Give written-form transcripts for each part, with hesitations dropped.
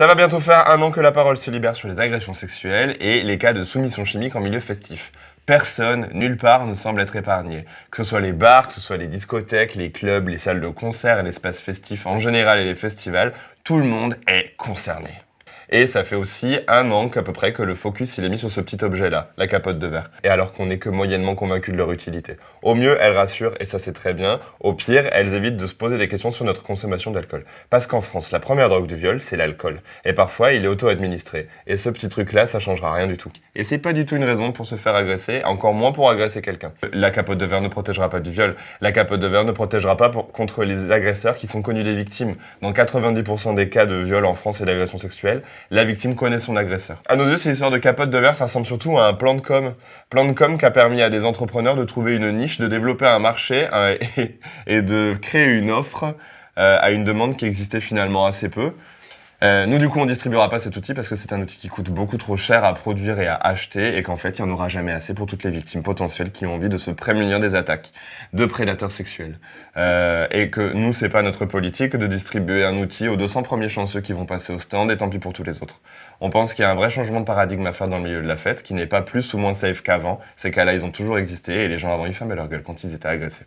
Ça va bientôt faire 1 an que la parole se libère sur les agressions sexuelles et les cas de soumission chimique en milieu festif. Personne, nulle part, ne semble être épargné. Que ce soit les bars, que ce soit les discothèques, les clubs, les salles de concert et l'espace festif en général et les festivals, tout le monde est concerné. Et ça fait aussi 1 an qu'à peu près que le focus il est mis sur ce petit objet-là, la capote de verre. Et alors qu'on n'est que moyennement convaincu de leur utilité. Au mieux, elles rassurent, et ça c'est très bien. Au pire, elles évitent de se poser des questions sur notre consommation d'alcool. Parce qu'en France, la première drogue du viol, c'est l'alcool. Et parfois, il est auto-administré. Et ce petit truc-là, ça changera rien du tout. Et c'est pas du tout une raison pour se faire agresser, encore moins pour agresser quelqu'un. La capote de verre ne protégera pas du viol. La capote de verre ne protégera pas contre les agresseurs qui sont connus des victimes. Dans 90% des cas de viol en France et d'agression sexuelle, la victime connaît son agresseur. À nos yeux, ces histoires de capote de verre, ça ressemble surtout à un plan de com. Plan de com qui a permis à des entrepreneurs de trouver une niche, de développer un marché et de créer une offre à une demande qui existait finalement assez peu. Nous, du coup, on ne distribuera pas cet outil parce que c'est un outil qui coûte beaucoup trop cher à produire et à acheter et qu'en fait, il n'y en aura jamais assez pour toutes les victimes potentielles qui ont envie de se prémunir des attaques de prédateurs sexuels. Et que nous, c'est pas notre politique de distribuer un outil aux 200 premiers chanceux qui vont passer au stand et tant pis pour tous les autres. On pense qu'il y a un vrai changement de paradigme à faire dans le milieu de la fête qui n'est pas plus ou moins safe qu'avant. Ces cas-là, ils ont toujours existé et les gens avant, ils fermaient leur gueule quand ils étaient agressés.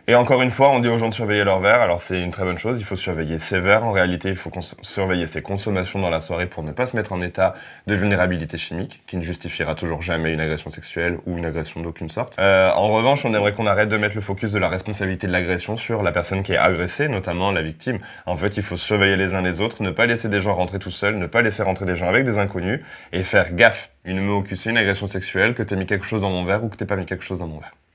Et encore une fois, on dit aux gens de surveiller leurs verres, alors c'est une très bonne chose, il faut surveiller ses verres, en réalité il faut surveiller ses consommations dans la soirée pour ne pas se mettre en état de vulnérabilité chimique, qui ne justifiera toujours jamais une agression sexuelle ou une agression d'aucune sorte. En revanche, on aimerait qu'on arrête de mettre le focus de la responsabilité de l'agression sur la personne qui est agressée, notamment la victime. En fait, il faut surveiller les uns les autres, ne pas laisser des gens rentrer tout seuls, ne pas laisser rentrer des gens avec des inconnus, et faire gaffe. Une MOQC, une agression sexuelle, que t'aies mis quelque chose dans mon verre ou que t'aies pas mis quelque chose dans mon verre.